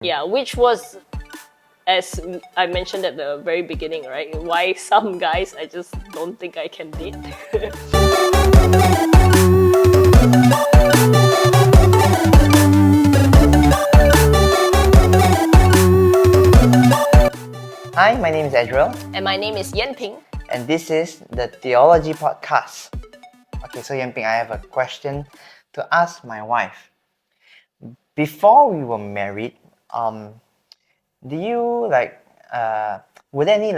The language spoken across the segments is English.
Yeah, which was, as I mentioned at the very beginning, right? Why some guys I just don't think I can date. Hi, my name is Eddryll, And my name is Yan Ping. and this is the Theology podcast. Okay, so Yan Ping, I have a question to ask my wife. Before we were married, do you were there any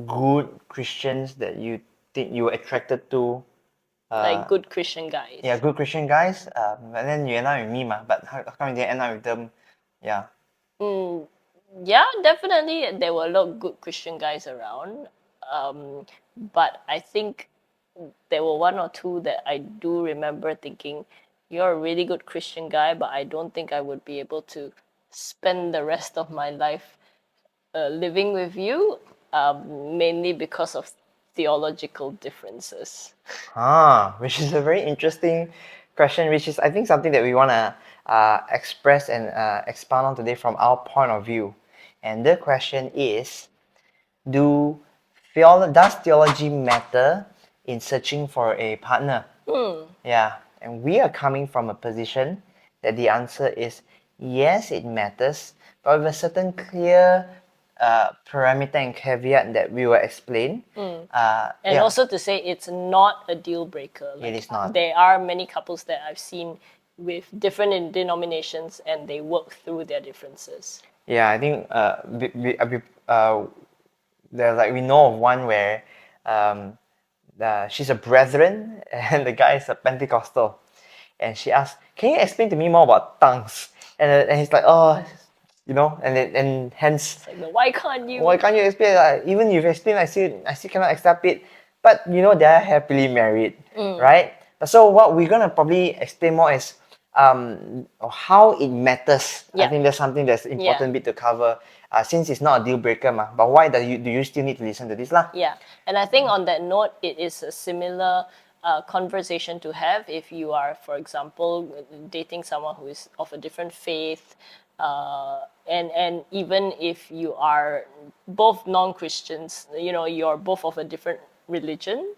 good Christians that you think you were attracted to? Like good Christian guys. Yeah, good Christian guys. And then you end up with me, but how come you didn't end up with them? Yeah. Yeah, definitely there were a lot of good Christian guys around. But I think there were one or two that I do remember thinking, you're a really good Christian guy, but I don't think I would be able to spend the rest of my life living with you, mainly because of theological differences. Which is a very interesting question, which is I think something that we want to express and expound on today from our point of view. And the question is, does theology matter in searching for a partner? Yeah, and we are coming from a position that the answer is yes, it matters, but with a certain clear parameter and caveat that we will explain. And yeah. also to say it's not a deal breaker. It is not. There are many couples that I've seen with different denominations and they work through their differences. Yeah, I think we know of one where she's a Brethren and the guy is a Pentecostal, and she asked, "Can you explain to me more about tongues?" And he's like, "Oh, and hence It's like, why can't you? why can't you explain? Even if you explain, I still cannot accept it. But they're happily married, right? So what we're gonna probably explain more is how it matters. I Yeah. think that's something that's important bit to cover. Since it's not a deal breaker, but why do you still need to listen to this lah? Yeah, and I think on that note, it is a similar conversation to have if you are, for example, dating someone who is of a different faith, and even if you are both non-Christians, you're both of a different religion.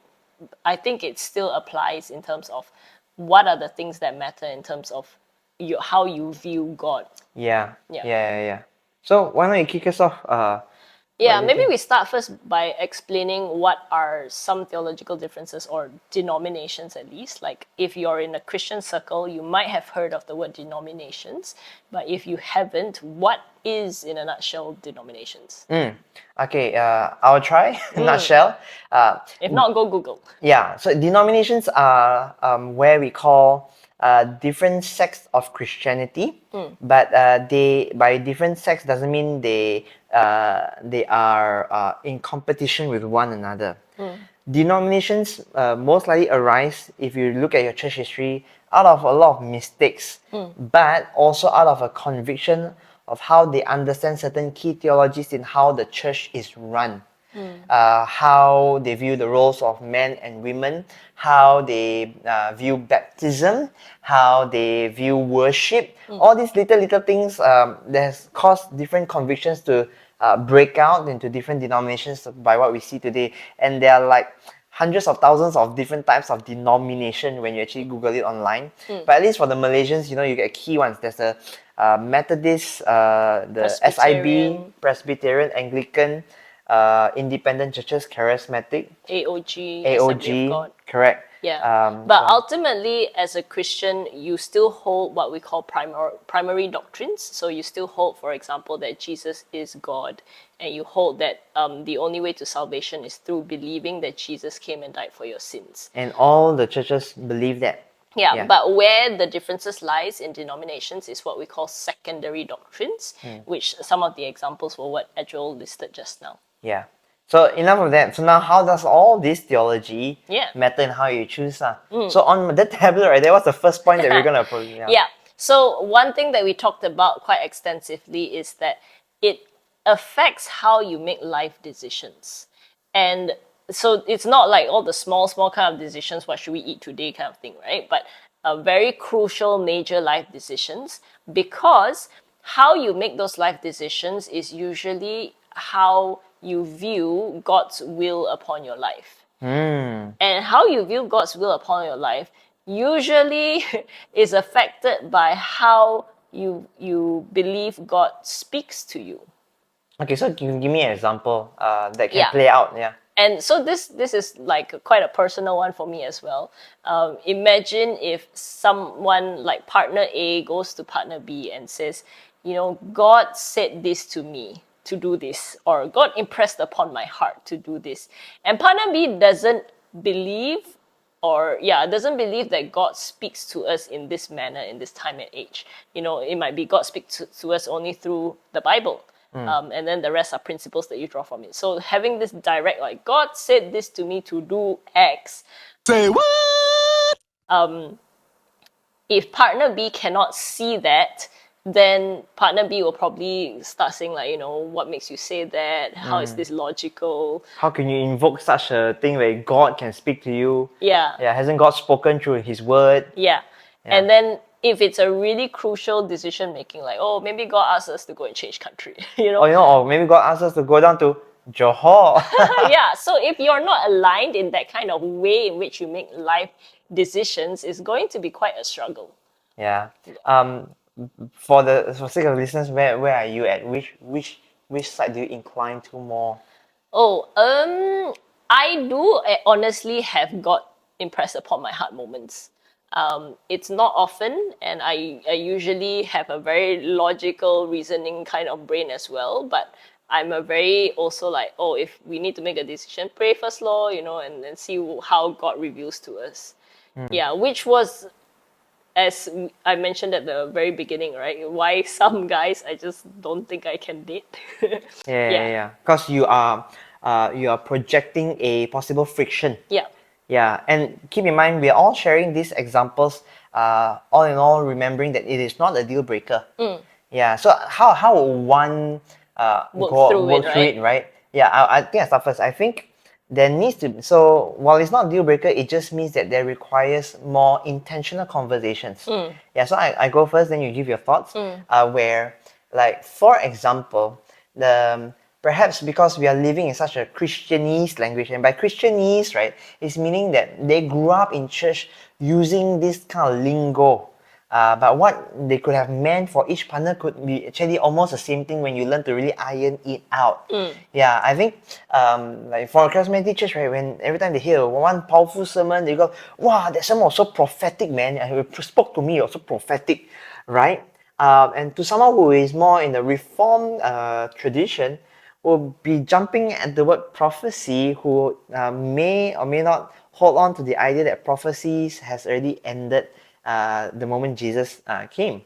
I think it still applies in terms of what are the things that matter in terms of how you view God. Yeah. So why don't you kick us off? Yeah, maybe we start first by explaining what are some theological differences or denominations at least. Like if you're in a Christian circle, you might have heard of the word denominations, but if you haven't, what is in a nutshell denominations? Okay, I'll try. Nutshell. If not, go Google. Yeah, so denominations are where we call different sects of Christianity, but they by different sects doesn't mean they are in competition with one another. Denominations most likely arise, if you look at your church history, out of a lot of mistakes, but also out of a conviction of how they understand certain key theologies in how the church is run. How they view the roles of men and women, how they view baptism, how they view worship. All these little things that has caused different convictions to break out into different denominations by what we see today. And there are like hundreds of thousands of different types of denomination when you actually Google it online. But at least for the Malaysians, you get key ones. There's a Methodist, the SIB, Presbyterian, Anglican, independent churches, charismatic, AOG, Assembly of God. correct. Yeah, but ultimately, as a Christian, you still hold what we call primary doctrines. So you still hold, for example, that Jesus is God, and you hold that the only way to salvation is through believing that Jesus came and died for your sins. And all the churches believe that. Yeah, but where the differences lies in denominations is what we call secondary doctrines, which some of the examples were what Eddryll listed just now. Yeah. So enough of that. So now, how does all this theology matter in how you choose? So on the tablet right there, what's the first point that we're gonna approach? Yeah. So one thing that we talked about quite extensively is that it affects how you make life decisions. And so it's not like all the small kind of decisions, what should we eat today kind of thing, right? But very crucial major life decisions, because how you make those life decisions is usually how you view God's will upon your life. And how you view God's will upon your life usually is affected by how you believe God speaks to you. Okay, so can you give me an example that can Yeah. play out? Yeah. And so this is like quite a personal one for me as well. Imagine if someone like partner A goes to partner B and says, God said this to me to do this, or God impressed upon my heart to do this. And partner B doesn't believe doesn't believe that God speaks to us in this manner, in this time and age. It might be God speaks to us only through the Bible. And then the rest are principles that you draw from it. So having this direct, like, God said this to me to do X. Say what? If partner B cannot see that, then partner B will probably start saying like, what makes you say that? How is this logical? How can you invoke such a thing where God can speak to you? Yeah. Yeah, hasn't God spoken through His word? Yeah. And then if it's a really crucial decision making, like, maybe God asked us to go and change country, Or maybe God asks us to go down to Johor. Yeah, so if you're not aligned in that kind of way in which you make life decisions, it's going to be quite a struggle. Yeah. For sake of listeners, where are you at? Which side do you incline to more? I do honestly have got impressed upon my heart moments. It's not often, and I usually have a very logical reasoning kind of brain as well, but I'm a very also like, if we need to make a decision, pray first, Lord, and then see how God reveals to us. Yeah, which was, as I mentioned at the very beginning, right? Why some guys I just don't think I can date. Yeah. Because you are projecting a possible friction. Yeah. Yeah, and keep in mind, we are all sharing these examples, all in all, remembering that it is not a deal breaker. Yeah, so how will one work through it, right? Yeah, I think I start first. I think there needs to, so while it's not a deal breaker, it just means that there requires more intentional conversations. Yeah, so I go first, then you give your thoughts, where, like, for example, perhaps because we are living in such a Christianese language, and by Christianese, right, it's meaning that they grew up in church using this kind of lingo. But what they could have meant for each partner could be actually almost the same thing when you learn to really iron it out. Yeah, I think like for a charismatic church, right, when every time they hear one powerful sermon, they go, "Wow, that sermon was so prophetic, man! It spoke to me, it was so prophetic," right? And to someone who is more in the Reformed tradition, will be jumping at the word prophecy, who may or may not hold on to the idea that prophecies has already ended the moment Jesus came.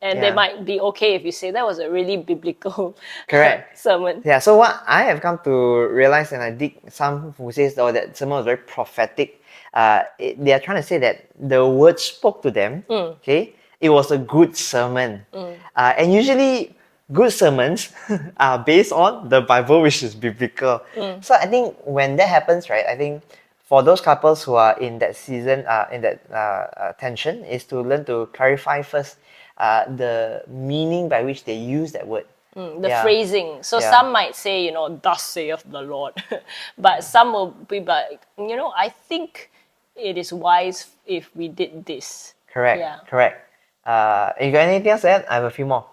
And they might be okay if you say that was a really biblical Correct. sermon. Yeah, so what I have come to realize, and I dig some who says that sermon was very prophetic, they are trying to say that the word spoke to them, okay? It was a good sermon. And usually good sermons are based on the Bible, which is biblical. So I think when that happens, right, I think for those couples who are in that season, in that tension, is to learn to clarify first the meaning by which they use that word. The phrasing. So some might say, thus saith the Lord. But some will be like, I think it is wise if we did this. Correct. Yeah. Correct. You got anything else to add? I have a few more.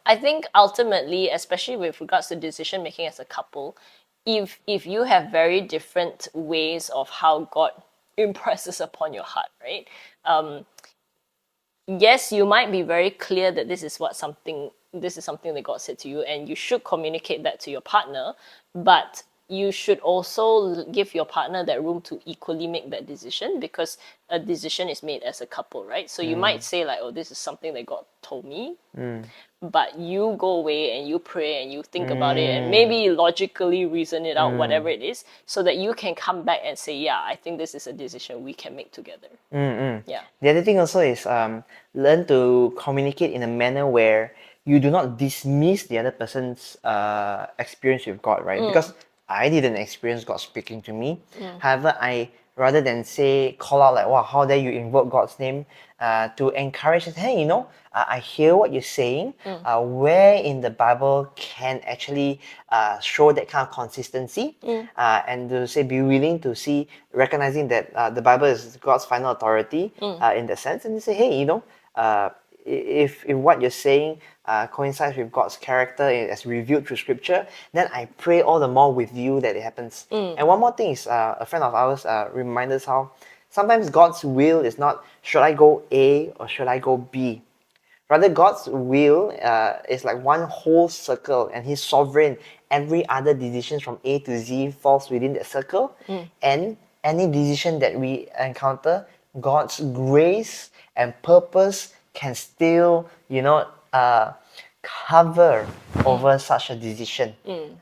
I think ultimately, especially with regards to decision making as a couple, if you have very different ways of how God impresses upon your heart, right? Yes, you might be very clear that this is something that God said to you, and you should communicate that to your partner, but you should also give your partner that room to equally make that decision, because a decision is made as a couple, right? So you might say like, this is something that God told me, but you go away and you pray and you think about it and maybe logically reason it out, whatever it is, so that you can come back and say, yeah, I think this is a decision we can make together. Yeah. The other thing also is learn to communicate in a manner where you do not dismiss the other person's experience with God, right? Because I didn't experience God speaking to me. However, I rather than say call out like, wow, how dare you invoke God's name, to encourage us, hey, I hear what you're saying. Where in the Bible can actually show that kind of consistency, and to say be willing to see, recognizing that the Bible is God's final authority in that sense, and to say, hey, if what you're saying coincides with God's character as revealed through Scripture, then I pray all the more with you that it happens. And one more thing is, a friend of ours reminded us how sometimes God's will is not, should I go A or should I go B? Rather, God's will is like one whole circle, and He's sovereign. Every other decision from A to Z falls within that circle, and any decision that we encounter, God's grace and purpose can still, cover over such a decision.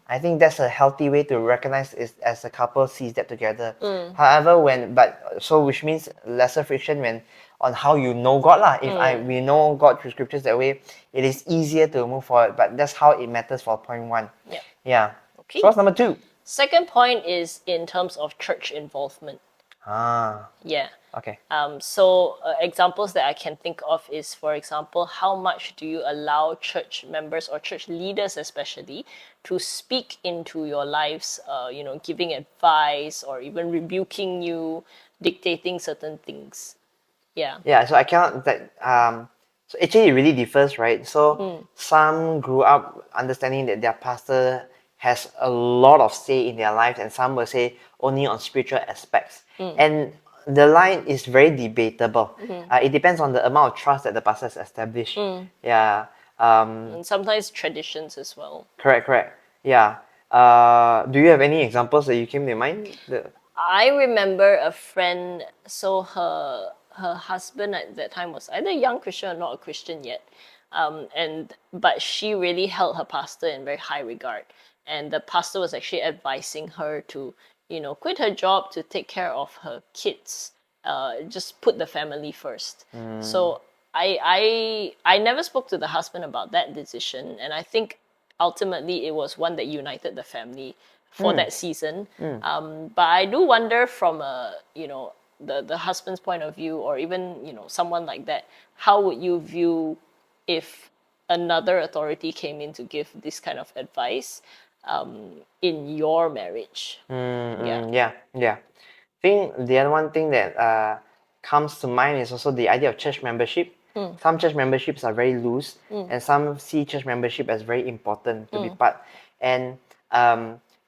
I think that's a healthy way to recognize it as a couple sees that together. However, which means lesser friction when on how you know God lah. If we know God through scriptures that way, it is easier to move forward. But that's how it matters for point one. Yep. Yeah. Okay. So what's number two? Second point is in terms of church involvement. Yeah. Okay. So examples that I can think of is, for example, how much do you allow church members or church leaders especially to speak into your lives, giving advice or even rebuking you, dictating certain things. Yeah. Yeah, so I cannot so actually it really differs, right? So some grew up understanding that their pastor has a lot of say in their lives, and some will say only on spiritual aspects. And the line is very debatable. It depends on the amount of trust that the pastor has established. Yeah. And sometimes traditions as well. Correct. Yeah. Do you have any examples that you came to mind? I remember a friend, so her husband at that time was either a young Christian or not a Christian yet. But she really held her pastor in very high regard. And the pastor was actually advising her to, quit her job to take care of her kids. Just put the family first. So I never spoke to the husband about that decision, and I think ultimately it was one that united the family for that season. But I do wonder from the husband's point of view, or even someone like that, how would you view if another authority came in to give this kind of advice in your marriage? Yeah. I think the other one thing that comes to mind is also the idea of church membership. Some church memberships are very loose, and some see church membership as very important to be part. And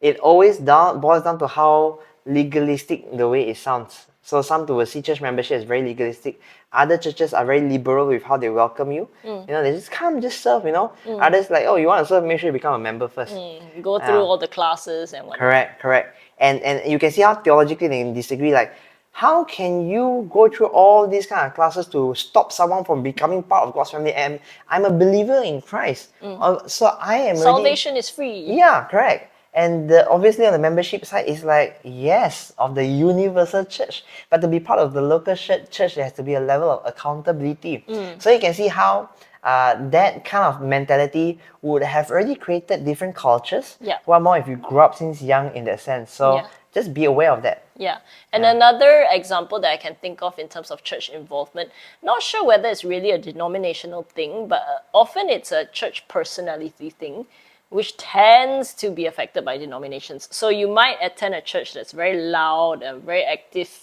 it always boils down to how legalistic the way it sounds. So some will see church membership as very legalistic. Other churches are very liberal with how they welcome you. They just come, just serve. Others like, oh, you want to serve, make sure you become a member first. Go through all the classes and whatnot. Correct. And you can see how theologically they disagree. Like, how can you go through all these kind of classes to stop someone from becoming part of God's family? And I'm a believer in Christ, so I am Salvation is free. Yeah, correct. And obviously on the membership side, it's like, yes, of the universal church. But to be part of the local church, there has to be a level of accountability. So you can see how that kind of mentality would have already created different cultures. Yeah. One more if you grew up since young in that sense. So just be aware of that. Yeah. And another example that I can think of in terms of church involvement, not sure whether it's really a denominational thing, but often it's a church personality thing, which tends to be affected by denominations. So you might attend a church that's very loud and very activity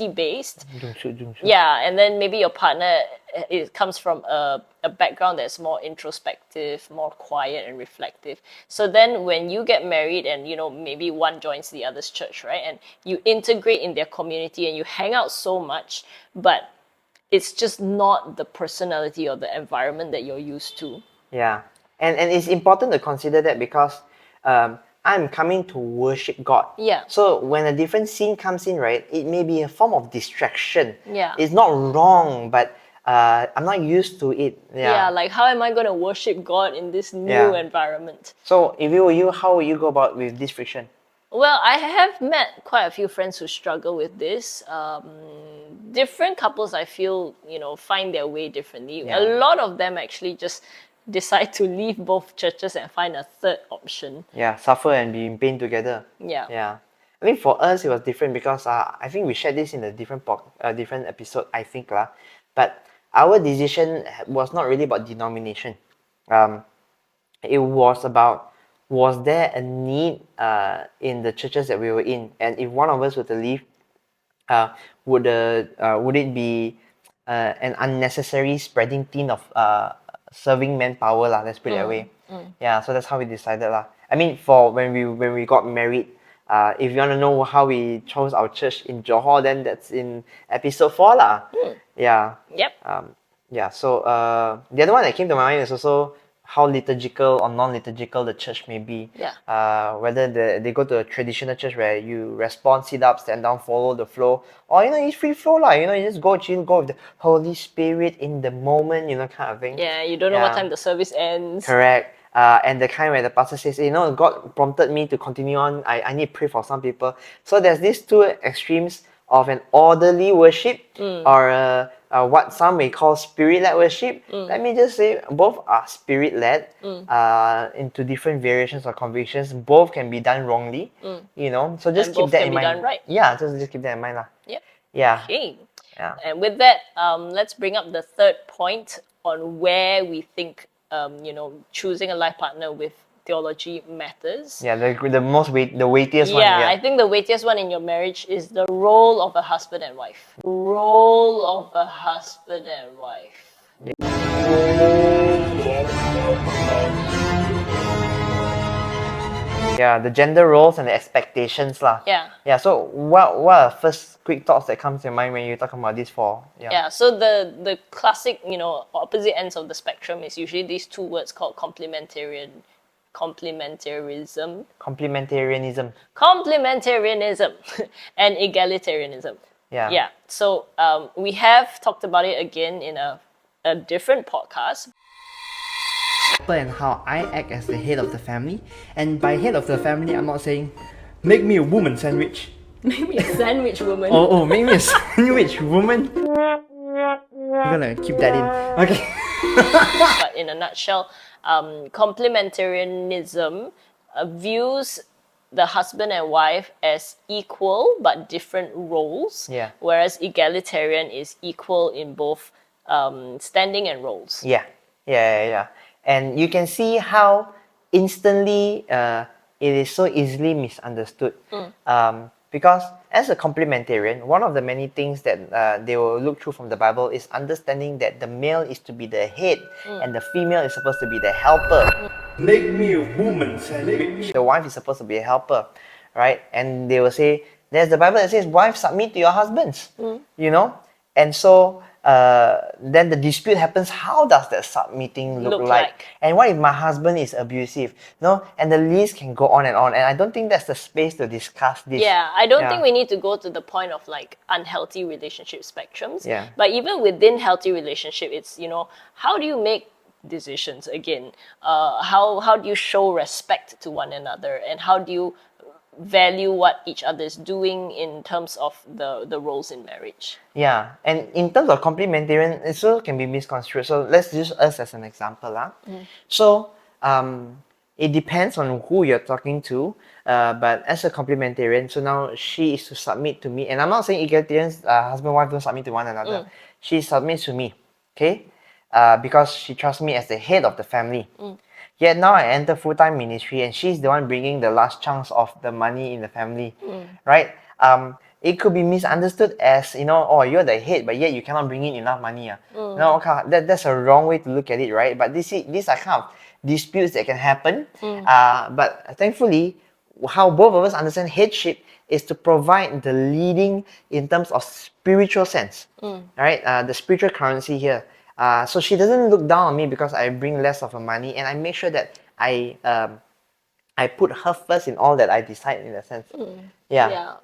based. Yeah, and then maybe your partner comes from a background that's more introspective, more quiet and reflective. So then when you get married and maybe one joins the other's church, right? And you integrate in their community and you hang out so much, but it's just not the personality or the environment that you're used to. Yeah, and it's important to consider that because I'm coming to worship God. Yeah. So when a different scene comes in, right, it may be a form of distraction. Yeah. It's not wrong, but I'm not used to it. Yeah, like how am I going to worship God in this new environment? So if it were you, how would you go about with this friction? Well, I have met quite a few friends who struggle with this. Different couples, I feel, find their way differently. Yeah. A lot of them actually just decide to leave both churches and find a third option. Yeah, suffer and be in pain together. Yeah. Yeah. I mean, for us, it was different because I think we shared this in a different episode, I think lah. But our decision was not really about denomination. Um, it was about, was there a need in the churches that we were in, and if one of us were to leave, uh, would it be an unnecessary spreading thin of serving manpower lah? Let's put it that way. Yeah, so that's how we decided lah. I mean, for when we got married, if you want to know how we chose our church in Johor, then that's in episode 4 lah. Yeah. Yep. Yeah. So the other one that came to my mind is also how liturgical or non-liturgical the church may be. Yeah. Whether they go to a traditional church where you respond, sit up, stand down, follow the flow, or it's free flow lah. You just go chill, go with the Holy Spirit in the moment, kind of thing. Yeah, you don't know what time the service ends. Correct. And the kind where the pastor says, God prompted me to continue on. I need to pray for some people. So there's these two extremes of an orderly worship or what some may call spirit-led worship. Let me just say both are spirit-led into different variations or convictions. Both can be done wrongly, so just And keep both that can in be mind. done right. Yeah, just keep that in mind lah. Yep. Yeah. Okay. Yeah. And with that, let's bring up the third point on where we think, choosing a life partner with theology matters. Yeah, the weightiest one. Yeah, I think the weightiest one in your marriage is the role of a husband and wife. Role of a husband and wife. Yeah, the gender roles and the expectations lah. Yeah. Yeah. So what are first quick thoughts that comes to your mind when you talk about these four? Yeah, so the classic, opposite ends of the spectrum is usually these two words called complementarianism. Complementarianism. Complementarianism and egalitarianism. Yeah. Yeah. So we have talked about it again in a different podcast. And how I act as the head of the family. And by head of the family, I'm not saying make me a woman sandwich. Maybe a sandwich woman. Oh, make me a sandwich woman. I'm gonna keep that in. Okay. But in a nutshell, complementarianism views the husband and wife as equal but different roles. Yeah. Whereas egalitarian is equal in both standing and roles. Yeah. And you can see how instantly it is so easily misunderstood. Because as a complementarian, one of the many things that they will look through from the Bible is understanding that the male is to be the head and the female is supposed to be the helper. Make me a woman sandwich. The wife is supposed to be a helper, right? And they will say, there's the Bible that says, wives submit to your husbands, And so then the dispute happens, how does that submitting look like? And what if my husband is abusive? And the list can go on. And I don't think that's the space to discuss this. Yeah, I don't think we need to go to the point of like unhealthy relationship spectrums. Yeah. But even within healthy relationship, it's, how do you make decisions again? How do you show respect to one another? And how do you value what each other is doing in terms of the roles in marriage? Yeah, and in terms of complementarian, it also can be misconstrued. So let's use us as an example. So it depends on who you're talking to, but as a complementarian, so now she is to submit to me. And I'm not saying egalitarians, husband and wife don't submit to one another. She submits to me, okay? Because she trusts me as the head of the family. Yet now I enter full-time ministry and she's the one bringing the last chunks of the money in the family, right? It could be misunderstood as, you're the head, but yet you cannot bring in enough money. That's a wrong way to look at it, right? But these are kind of disputes that can happen. But thankfully, how both of us understand headship is to provide the leading in terms of spiritual sense, right? The spiritual currency here. So she doesn't look down on me because I bring less of her money, and I make sure that I put her first in all that I decide, in a sense. Yeah.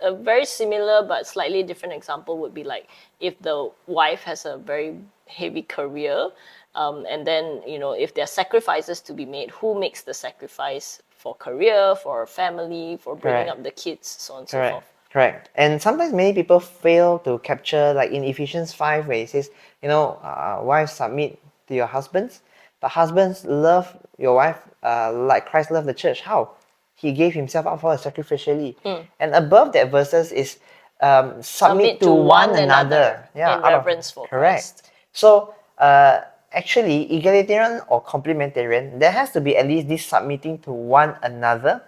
A very similar but slightly different example would be like if the wife has a very heavy career, and then if there are sacrifices to be made, who makes the sacrifice for career, for family, for bringing up the kids, so on and so forth. Correct. And sometimes many people fail to capture, like in Ephesians 5, where it says, wives submit to your husbands, but husbands love your wife like Christ loved the church. How? he gave himself up for us sacrificially. And above that verses is submit to one another. Yeah, in out of reverence for correct. Christ. So actually, egalitarian or complementarian, there has to be at least this submitting to one another.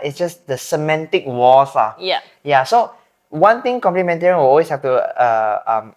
It's just the semantic wars. Yeah. Yeah. So one thing complementarian will always have to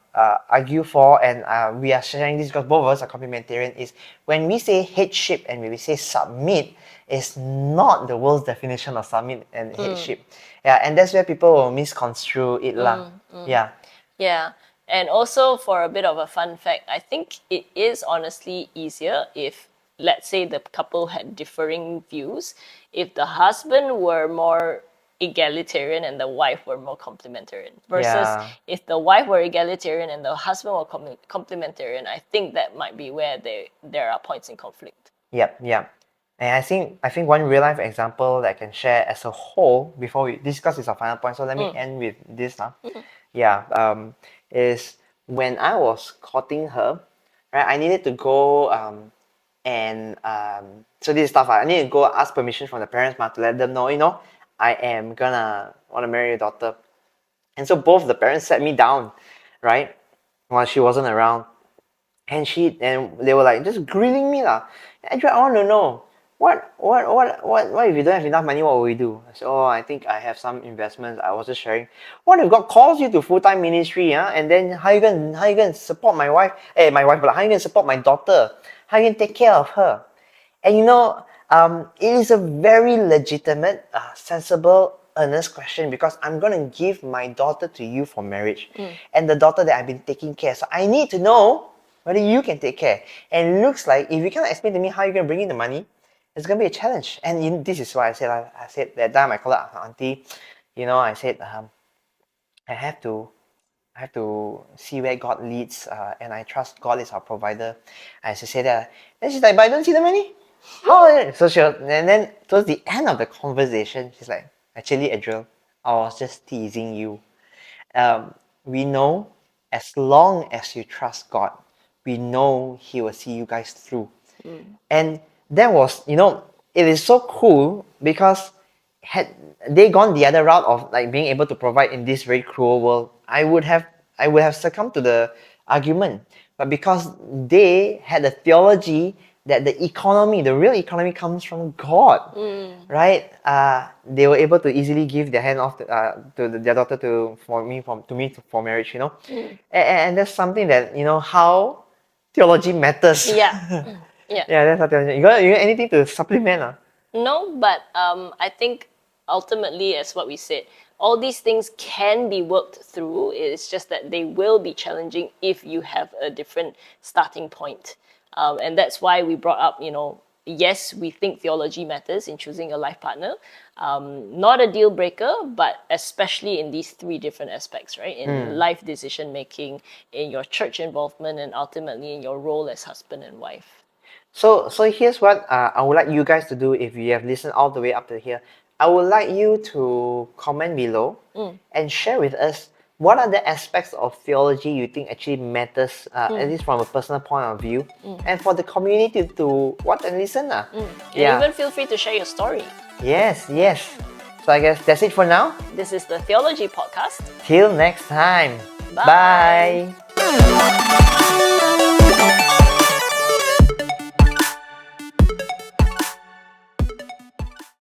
argue for, and we are sharing this because both of us are complementarian, is when we say headship and when we say submit, is not the world's definition of submit and headship. Yeah, and that's where people will misconstrue it lah. Yeah. Yeah. And also, for a bit of a fun fact, I think it is honestly easier if, let's say, the couple had differing views. If the husband were more egalitarian and the wife were more complementarian, versus Yeah. if the wife were egalitarian and the husband were complementarian, I think that might be where there are points in conflict. Yep. And I think one real life example that I can share as a whole before we discuss is our final point. So let me end with this. Yeah. Is when I was courting her, right? I needed to go and so this stuff. I need to go ask permission from the parents to let them know, I am gonna wanna marry your daughter. And so both the parents sat me down, right? While she wasn't around. And they were like just grilling me lah. Eddryll, I want to know what if you don't have enough money, what will we do? I said, oh, I think I have some investments. I was just sharing. What if God calls you to full-time ministry, and then how you gonna support my wife? But how you gonna support my daughter? How you gonna take care of her? And it is a very legitimate, sensible, earnest question because I'm gonna give my daughter to you for marriage, and the daughter that I've been taking care. So I need to know whether you can take care. And it looks like if you cannot explain to me how you're gonna bring in the money, it's gonna be a challenge. And this is why I said that time I called up auntie, I said I have to see where God leads, and I trust God is our provider. I said that. Then she's like, but I don't see the money. How? So and then towards the end of the conversation, she's like, actually, Eddryll, I was just teasing you. We know as long as you trust God, we know He will see you guys through. And that was, it is so cool because had they gone the other route of like being able to provide in this very cruel world, I would have succumbed to the argument. But because they had a theology that the real economy comes from God, right? They were able to easily give their hand off to their daughter for marriage, and that's something that how theology matters. Yeah. Yeah, that's how theology. You got anything to supplement? No, but I think ultimately, as what we said, all these things can be worked through. It's just that they will be challenging if you have a different starting point. And that's why we brought up, yes, we think theology matters in choosing a life partner. Not a deal breaker, but especially in these three different aspects, right? In life decision making, in your church involvement, and ultimately in your role as husband and wife. So here's what I would like you guys to do if you have listened all the way up to here. I would like you to comment below and share with us what are the aspects of theology you think actually matters, at least from a personal point of view, and for the community to watch and listen. And even feel free to share your story. Yes. So I guess that's it for now. This is the Theology Podcast. Till next time. Bye. Bye.